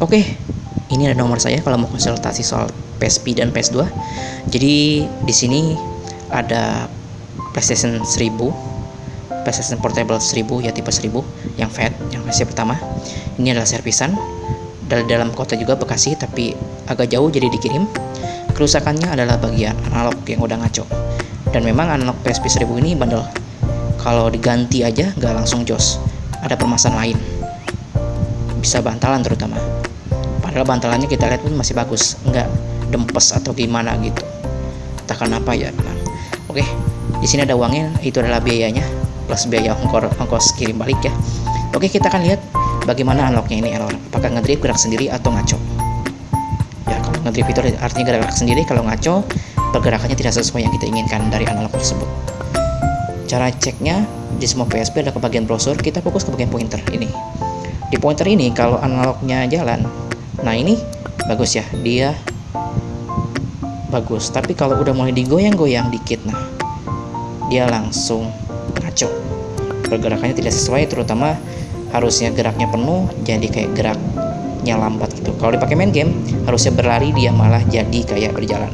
Oke, ini ada nomor saya kalau mau konsultasi soal PSP dan PS2. Jadi di sini ada PlayStation 1000, PlayStation Portable 1000 ya, tipe 1000 yang fat, yang versi pertama. Ini adalah servisan dari dalam kota juga, Bekasi, tapi agak jauh jadi dikirim. Kerusakannya adalah bagian analog yang udah ngaco. Dan memang analog PSP 1000 ini bandel. Kalau diganti aja nggak langsung jos. Ada permasalahan lain. Bisa bantalan terutama. Padahal bantalannya kita lihat pun masih bagus, nggak dempes atau gimana gitu. Entah kenapa ya. Nah, oke, di sini ada uangnya, itu adalah biayanya plus biaya ongkos kirim balik ya. Oke, kita akan lihat bagaimana analognya ini error. Apakah ngedrift gerak sendiri atau ngaco? Ya, kalau ngedrift itu artinya gerak sendiri, kalau ngaco pergerakannya tidak sesuai yang kita inginkan dari analog tersebut. Cara ceknya di semua PSP ada ke bagian browser, kita fokus ke bagian pointer ini. Di pointer ini kalau analognya jalan, nah ini bagus ya, dia bagus. Tapi kalau udah mulai digoyang-goyang dikit, nah dia langsung ngaco. Pergerakannya tidak sesuai, terutama harusnya geraknya penuh, jadi kayak geraknya lambat gitu. Kalau dipakai main game, harusnya berlari, dia malah jadi kayak berjalan.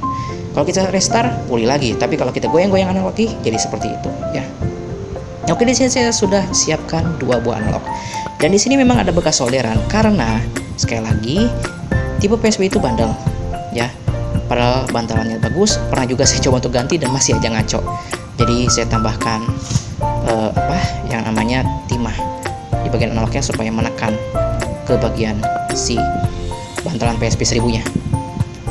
Kalau kita restart, pulih lagi. Tapi kalau kita goyang-goyang analog lagi, jadi seperti itu ya. Oke, di sini saya sudah siapkan 2 buah analog. Dan di sini memang ada bekas solderan karena sekali lagi tipe PSP itu bandel ya. Padahal bantalannya bagus, pernah juga saya coba untuk ganti dan masih aja ngaco. Jadi saya tambahkan yang namanya timah di bagian analognya supaya menekan ke bagian si bantalan PSP 1000 nya.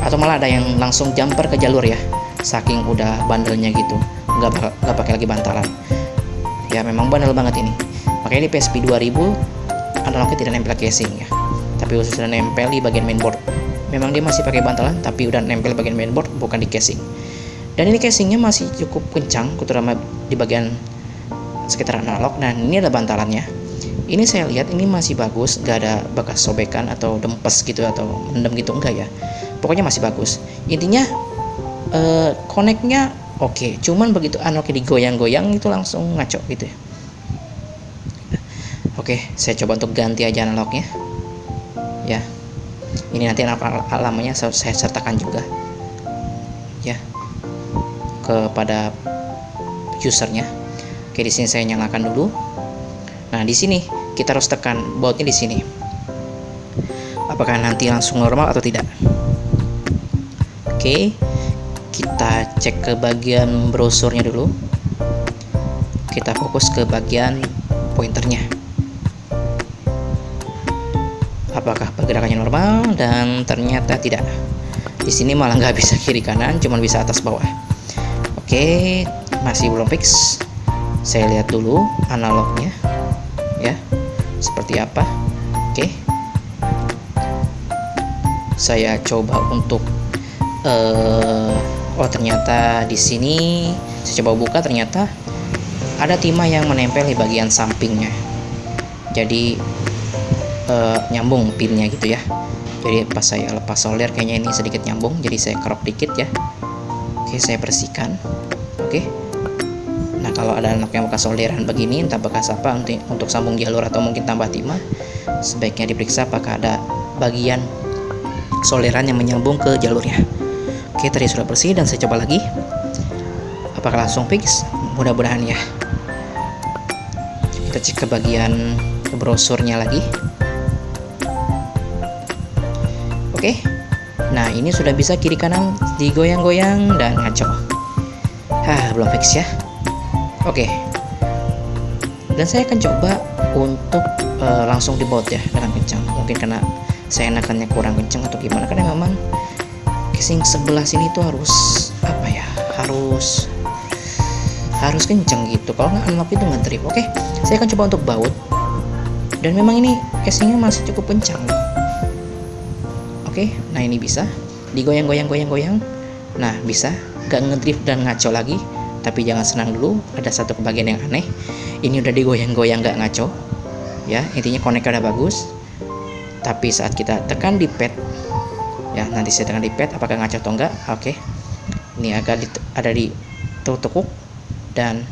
Atau malah ada yang langsung jumper ke jalur ya, saking udah bandelnya gitu, nggak pakai lagi bantalan ya. Memang bandel banget ini. Makanya di PSP 2000 analognya tidak nempel casing ya, tapi khusus sudah nempel di bagian mainboard. Memang dia masih pakai bantalan, tapi udah nempel bagian mainboard, bukan di casing. Dan ini casingnya masih cukup kencang, terutama di bagian sekitar analog. Dan ini ada bantalannya. Ini saya lihat ini masih bagus, nggak ada bekas sobekan atau dempes gitu atau mendem gitu, enggak ya. Pokoknya masih bagus. Intinya connect-nya oke. Cuman begitu analognya digoyang-goyang itu langsung ngaco gitu ya. Oke, saya coba untuk ganti aja analognya ya. Ini nanti alamatnya saya sertakan juga ya kepada usernya. Oke, di sini saya nyalakan dulu. Nah, di sini kita harus tekan bautnya di sini. Apakah nanti langsung normal atau tidak? Oke, kita cek ke bagian browsernya dulu. Kita fokus ke bagian pointernya. Apakah pergerakannya normal? Dan ternyata tidak. Di sini malah nggak bisa kiri kanan, cuma bisa atas bawah. Oke, masih belum fix. Saya lihat dulu analognya ya, seperti apa. Oke, saya coba untuk ternyata di sini saya coba buka, ternyata ada timah yang menempel di bagian sampingnya. Jadi nyambung pinnya gitu ya. Jadi pas saya lepas solder kayaknya ini sedikit nyambung, jadi saya kerok dikit ya. Oke, saya bersihkan. Oke. Nah, kalau ada anak yang bekas solderan begini, entah bekas apa untuk sambung jalur atau mungkin tambah timah, sebaiknya diperiksa apakah ada bagian solderan yang menyambung ke jalurnya. Oke, tadi sudah bersih dan saya coba lagi. Apakah langsung fix? Mudah-mudahan ya. Kita cek ke bagian brosurnya lagi. Oke. Nah, ini sudah bisa kiri kanan digoyang-goyang dan ngaco. Belum fix ya. Oke. Dan saya akan coba untuk langsung di baut ya dengan kencang. Mungkin karena saya enakannya kurang kencang atau gimana, karena memang casing sebelah sini tuh harus apa ya, harus kencang gitu. Kalau nggak analog itu ngedrift. Oke, saya akan coba untuk baut. Dan memang ini casingnya masih cukup kencang. Oke, nah ini bisa digoyang-goyang. Nah, bisa nggak ngedrift dan ngaco lagi. Tapi jangan senang dulu, ada satu kebagian yang aneh. Ini udah digoyang-goyang nggak ngaco ya. Intinya connect udah bagus. Tapi saat kita tekan di pad ya, nanti saya tekan di pad apakah ngaco atau enggak. Oke, ini agak ada di tekuk dan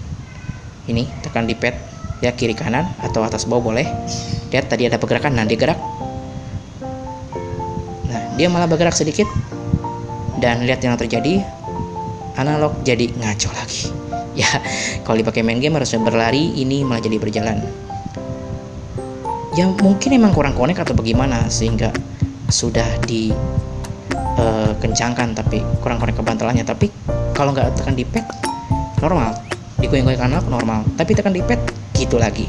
ini tekan di pad ya, kiri kanan atau atas bawah boleh. Lihat tadi ada pergerakan, nah dia gerak. dia malah bergerak sedikit, dan lihat yang terjadi, analog jadi ngaco lagi. Ya, kalau dipakai main game harusnya berlari, ini malah jadi berjalan. Ya mungkin emang kurang connect atau bagaimana sehingga sudah dikencangkan tapi kurang connect ke bantalannya. Tapi kalau nggak tekan di pad normal, digoyang-goyang analog normal, tapi tekan di pad gitu lagi.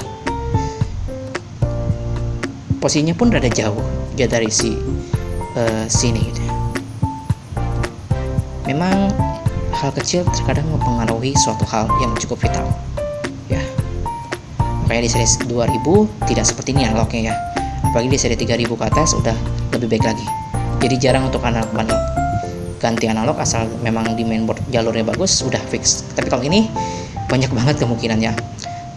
Posisinya pun rada jauh ya dari sini gitu. Memang hal kecil terkadang mempengaruhi suatu hal yang cukup vital ya. Makanya di seri 2000 tidak seperti ini analognya ya, apalagi di seri 3000 ke atas udah lebih baik lagi. Jadi jarang untuk analog bandel ganti analog asal memang di mainboard jalurnya bagus, udah fix. Tapi kalau ini banyak banget kemungkinannya.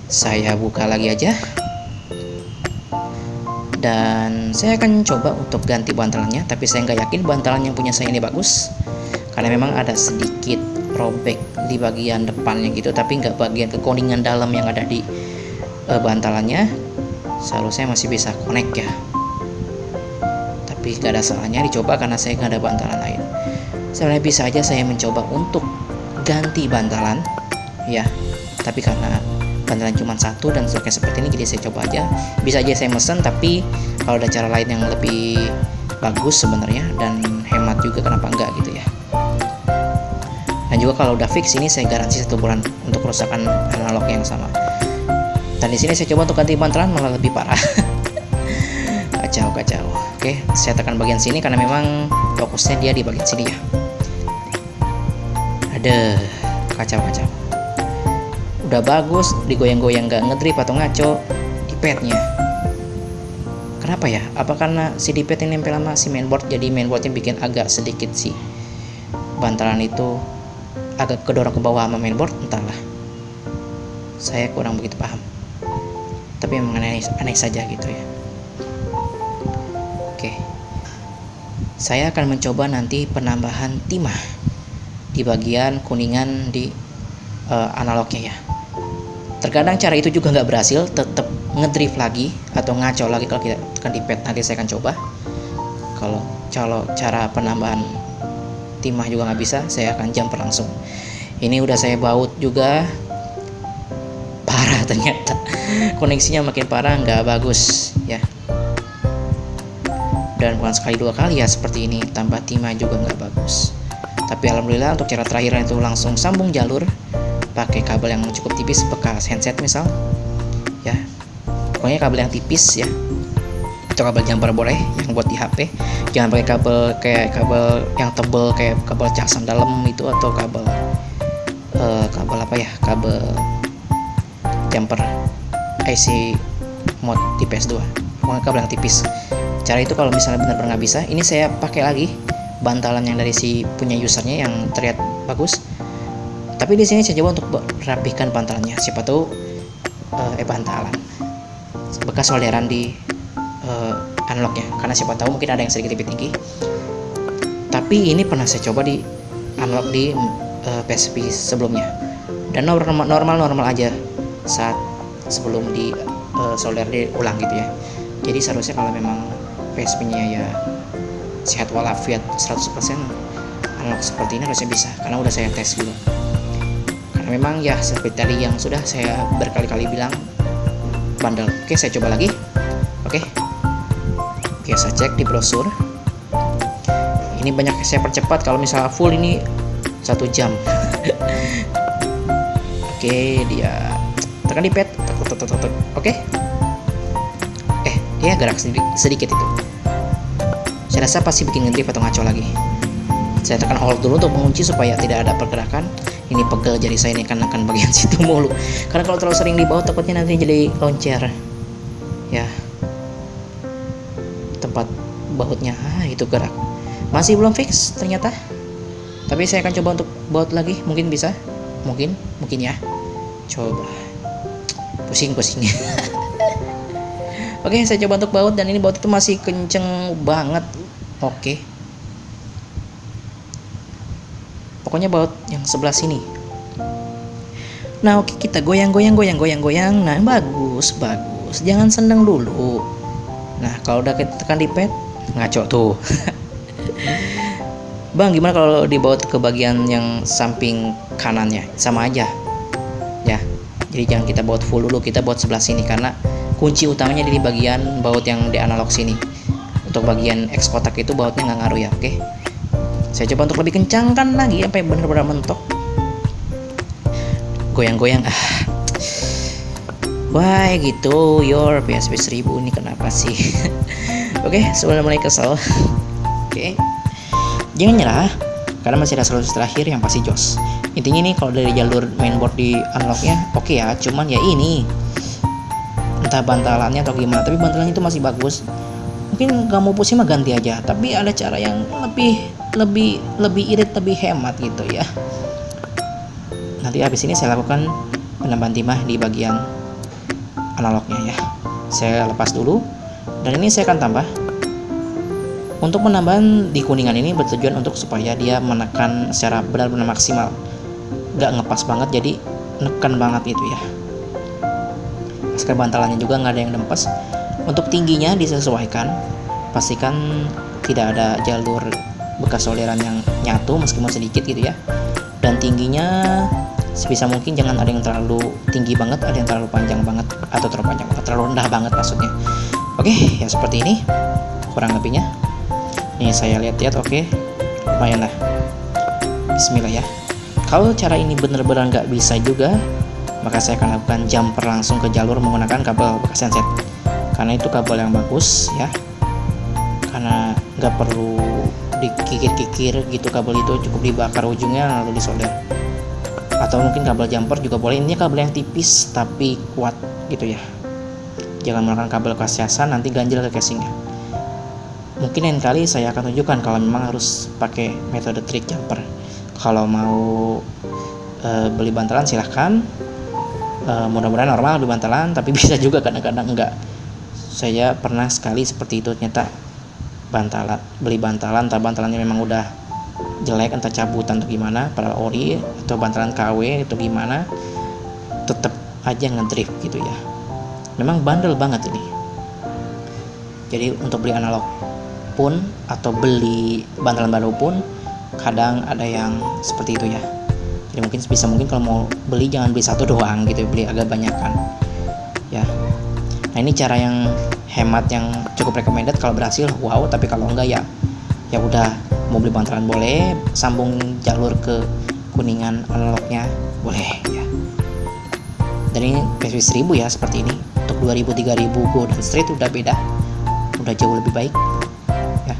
Saya buka lagi aja, dan saya akan coba untuk ganti bantalannya, tapi saya nggak yakin bantalan yang punya saya ini bagus, karena memang ada sedikit robek di bagian depannya gitu, tapi nggak bagian kekoningan dalam yang ada di bantalannya. Seharusnya masih bisa connect ya, tapi nggak ada salahnya dicoba karena saya nggak ada bantalan lain. Sebenarnya bisa aja saya mencoba untuk ganti bantalan ya, tapi karena bantalan cuma satu dan stoknya seperti ini, jadi saya coba aja. Bisa aja saya mesen, tapi kalau ada cara lain yang lebih bagus sebenarnya dan hemat juga, kenapa enggak gitu ya. Dan juga kalau udah fix ini saya garansi 1 bulan untuk kerusakan analog yang sama. Dan di sini saya coba untuk ganti bantalan malah lebih parah. Kacau. Oke, saya tekan bagian sini karena memang fokusnya dia di bagian sini ya. Ada kacau. Udah bagus, digoyang-goyang nggak ngedrip atau ngaco di padnya. Kenapa ya? Apa karena si di pad yang nempel sama si mainboard, jadi mainboardnya bikin agak sedikit si bantalan itu agak kedorong ke bawah sama mainboard, entahlah. Saya kurang begitu paham. Tapi memang aneh saja gitu ya. Oke. Saya akan mencoba nanti penambahan timah di bagian kuningan di analognya ya. Terkadang cara itu juga nggak berhasil, tetap ngedrift lagi atau ngaco lagi kalau kita tekan di pad. Nanti saya akan coba. Kalau cara penambahan timah juga nggak bisa, saya akan jumper langsung. Ini udah saya baut juga, parah ternyata. Koneksinya makin parah, nggak bagus ya. Dan bukan sekali 2 kali ya seperti ini, tambah timah juga nggak bagus. Tapi alhamdulillah untuk cara terakhir itu langsung sambung jalur pakai kabel yang cukup tipis bekas handset misal ya, pokoknya kabel yang tipis ya. Itu kabel jumper boleh, yang buat di HP jangan pakai kabel yang tebel kayak kabel casan dalam itu, atau kabel kabel jumper IC mod di PS2. Pokoknya kabel yang tipis. Cara itu kalau misalnya benar-benar nggak bisa, ini saya pakai lagi bantalan yang dari si punya usernya yang terlihat bagus. Tapi di sini saya coba untuk rapihkan bantalannya, siapa tahu bantalan bekas solderan di analognya, karena siapa tahu mungkin ada yang sedikit lebih tinggi. Tapi ini pernah saya coba di analog di PSP sebelumnya, dan normal aja saat sebelum di solder diulang gitu ya. Jadi seharusnya kalau memang PSP-nya ya sehat walafiat 100%, analog seperti ini harusnya bisa, karena udah saya tes dulu. Karena memang ya seperti tadi yang sudah saya berkali-kali bilang, bandel. Oke, saya coba lagi. Oke, saya cek di brosur. Ini banyak saya percepat, kalau misalnya full ini 1 jam. Oke, dia tekan di pad. Oke. Dia gerak sedikit itu. Saya rasa pasti bikin ngedrift atau ngaco lagi. Saya tekan hold dulu untuk mengunci supaya tidak ada pergerakan. Ini pegel jari saya ini kan akan bagian situ mulu. Karena kalau terlalu sering dibawa takutnya nanti jadi loncer. Ya. Tempat bautnya itu gerak. Masih belum fix ternyata. Tapi saya akan coba untuk baut lagi, mungkin bisa. Mungkin ya. Coba. Pusing. Oke, saya coba untuk baut, dan ini baut itu masih kenceng banget. Oke. Pokoknya baut yang sebelah sini. Nah, oke, kita goyang. Nah, bagus. Jangan seneng dulu. Nah, kalau udah kita tekan di pad, ngaco tuh. Bang, gimana kalau dibaut ke bagian yang samping kanannya? Sama aja ya. Jadi jangan kita baut full dulu, kita baut sebelah sini karena kunci utamanya di bagian baut yang di analog sini. Untuk bagian X kotak itu bautnya nggak ngaruh ya. Oke, saya coba untuk lebih kencangkan lagi sampai benar-benar mentok. Goyang-goyang. Wah gitu, your PSP 1000 ini kenapa sih? Oke, sebelum mulai kesel. Oke, jangan nyerah karena masih ada solusi terakhir yang pasti jos. Intinya nih, kalau dari jalur mainboard di analognya oke ya, cuman ya ini entah bantalannya atau gimana, tapi bantalannya itu masih bagus. Mungkin nggak mau pusing mah ganti aja, tapi ada cara yang lebih irit, lebih hemat gitu ya. Nanti habis ini saya lakukan penambahan timah di bagian analognya ya. Saya lepas dulu, dan ini saya akan tambah. Untuk penambahan di kuningan ini bertujuan untuk supaya dia menekan secara benar-benar maksimal, nggak ngepas banget, jadi neken banget gitu ya. Masker bantalannya juga nggak ada yang dempes. Untuk tingginya disesuaikan, pastikan tidak ada jalur bekas solderan yang nyatu meskipun sedikit gitu ya. Dan tingginya sebisa mungkin jangan ada yang terlalu tinggi banget, ada yang terlalu panjang banget, atau terlalu panjang atau terlalu rendah banget maksudnya. Oke, ya seperti ini kurang lebihnya. Nih saya lihat-lihat, oke, lumayan lah. Bismillah ya. Kalau cara ini benar-benar nggak bisa juga, maka saya akan lakukan jumper langsung ke jalur menggunakan kabel bekas genset, karena itu kabel yang bagus ya, karena nggak perlu dikikir-kikir gitu. Kabel itu cukup dibakar ujungnya lalu disolder, atau mungkin kabel jumper juga boleh. Ini kabel yang tipis tapi kuat gitu ya, jangan menggunakan kabel kasiasan, nanti ganjil ke casingnya. Mungkin lain kali saya akan tunjukkan kalau memang harus pakai metode trik jumper. Kalau mau beli bantalan silahkan, mudah-mudahan normal beli bantalan, tapi bisa juga kadang-kadang enggak. Saya pernah sekali seperti itu, ternyata beli bantalan, entah bantalannya memang udah jelek, entah cabutan atau gimana, padahal ori atau bantalan KW itu gimana, tetap aja ngedrift gitu ya. Memang bandel banget ini. Jadi untuk beli analog pun atau beli bantalan baru pun kadang ada yang seperti itu ya. Jadi mungkin kalau mau beli jangan beli satu doang gitu, beli agak banyakan ya. Nah ini cara yang hemat yang cukup recommended. Kalau berhasil wow, tapi kalau enggak ya udah, mau beli bantalan boleh, sambung jalur ke kuningan analognya boleh ya. Dan ini PSP 1000 ya, seperti ini. Untuk 2000 3000 Golden Street udah beda, udah jauh lebih baik ya.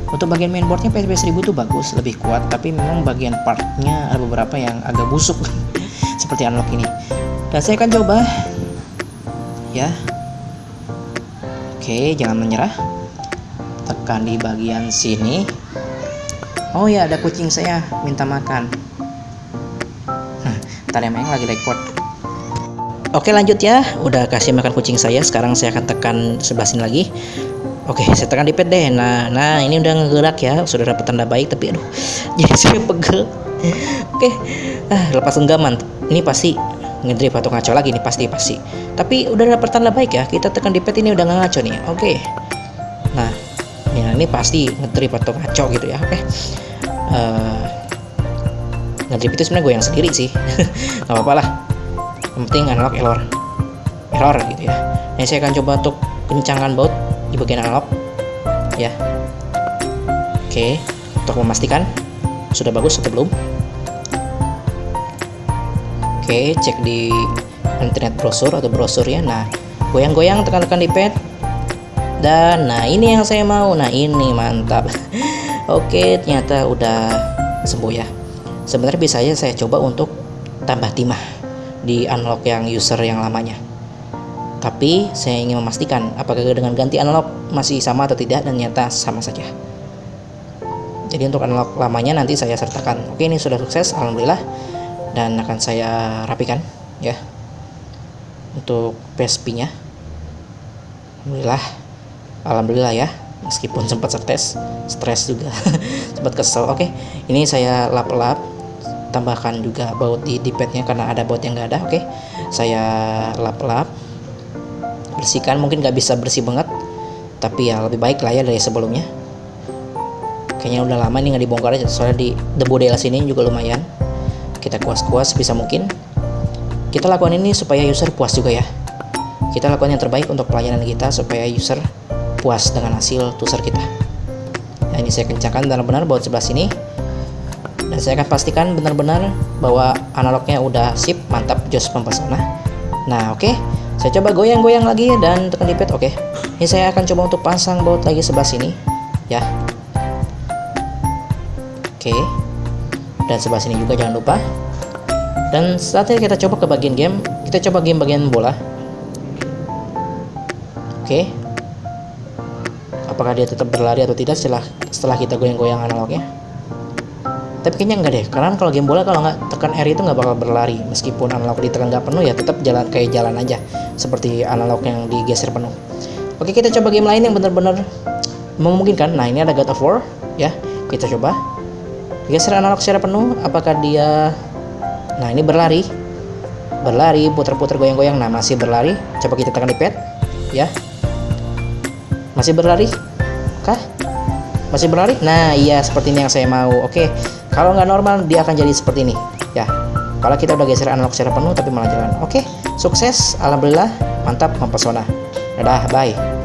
Untuk bagian mainboardnya PSP 1000 tuh bagus, lebih kuat, tapi memang bagian partnya ada beberapa yang agak busuk seperti analog ini. Dan saya akan coba ya. Oke, jangan menyerah, tekan di bagian sini. Oh ya, ada kucing saya minta makan. Ntar yang main lagi record. Oke lanjut ya, udah kasih makan kucing saya. Sekarang saya akan tekan sebelah sini lagi. Oke, saya tekan di pad deh. Nah ini udah ngegerak ya, sudah dapat tanda baik, tapi aduh, jadi saya pegel. Oke, lepas genggaman. Ini pasti ngedrift atau ngaco lagi nih, pasti. Tapi udah dapat tanda baik ya, kita tekan di pad ini udah nggak ngaco nih. Oke, nah ini pasti ngedrift atau ngaco gitu ya. Oke, ngedrift itu sebenarnya goyang sendiri sih, nggak apa-apa lah. Yang penting analog error gitu ya. Nah saya akan coba untuk kencangkan baut di bagian analog ya. Oke, untuk memastikan sudah bagus atau belum. Oke, cek di internet brosur atau brosurnya. Nah goyang-goyang, tekan-tekan di pad. Dan nah ini yang saya mau. Nah ini mantap. Oke, ternyata udah sembuh ya. Sebenarnya bisa aja saya coba untuk tambah timah di analog yang user yang lamanya, tapi saya ingin memastikan apakah dengan ganti analog masih sama atau tidak, dan nyata sama saja. Jadi untuk analog lamanya nanti saya sertakan. Oke, ini sudah sukses alhamdulillah, dan akan saya rapikan ya untuk PSP nya. Alhamdulillah ya, meskipun sempat stres juga sempat kesel. Oke, ini saya lap-lap, tambahkan juga baut di padnya karena ada baut yang nggak ada. Oke, saya lap-lap, bersihkan. Mungkin nggak bisa bersih banget, tapi ya lebih baik lah ya dari sebelumnya. Kayaknya udah lama ini nggak dibongkar, soalnya di debu DL sini juga lumayan. Kita kuas-kuas sebisa mungkin. Kita lakukan ini supaya user puas juga ya. Kita lakukan yang terbaik untuk pelayanan kita supaya user puas dengan hasil tuser kita. Nah, ini saya kencangkan benar-benar baut sebelah sini. Dan saya akan pastikan benar-benar bahwa analognya udah sip, mantap, jos, mempesona. Nah, oke. Saya coba goyang-goyang lagi dan tekan repeat. Oke. Ini saya akan coba untuk pasang baut lagi sebelah sini, ya. Oke. Dan sebelah sini juga jangan lupa. Dan saatnya kita coba ke bagian game. Kita coba game bagian bola. Oke. Apakah dia tetap berlari atau tidak setelah kita goyang-goyang analognya? Tapi kayaknya enggak deh, karena kalau game bola kalau nggak tekan R itu nggak bakal berlari. Meskipun analog ditekan nggak penuh ya tetap jalan kayak jalan aja, seperti analog yang digeser penuh. Oke, kita coba game lain yang benar-benar memungkinkan. Nah, ini ada God of War ya. Kita coba geser analog secara penuh. Apakah dia, nah ini berlari, putar-putar, goyang-goyang. Nah, masih berlari. Coba kita tekan di pad ya. Masih berlari kah? Masih berlari? Nah, iya, seperti ini yang saya mau. Oke, kalau nggak normal dia akan jadi seperti ini ya. Kalau kita udah geser analog secara penuh tapi malah jalan. Oke, sukses, alhamdulillah, mantap, mempesona. Dadah, bye.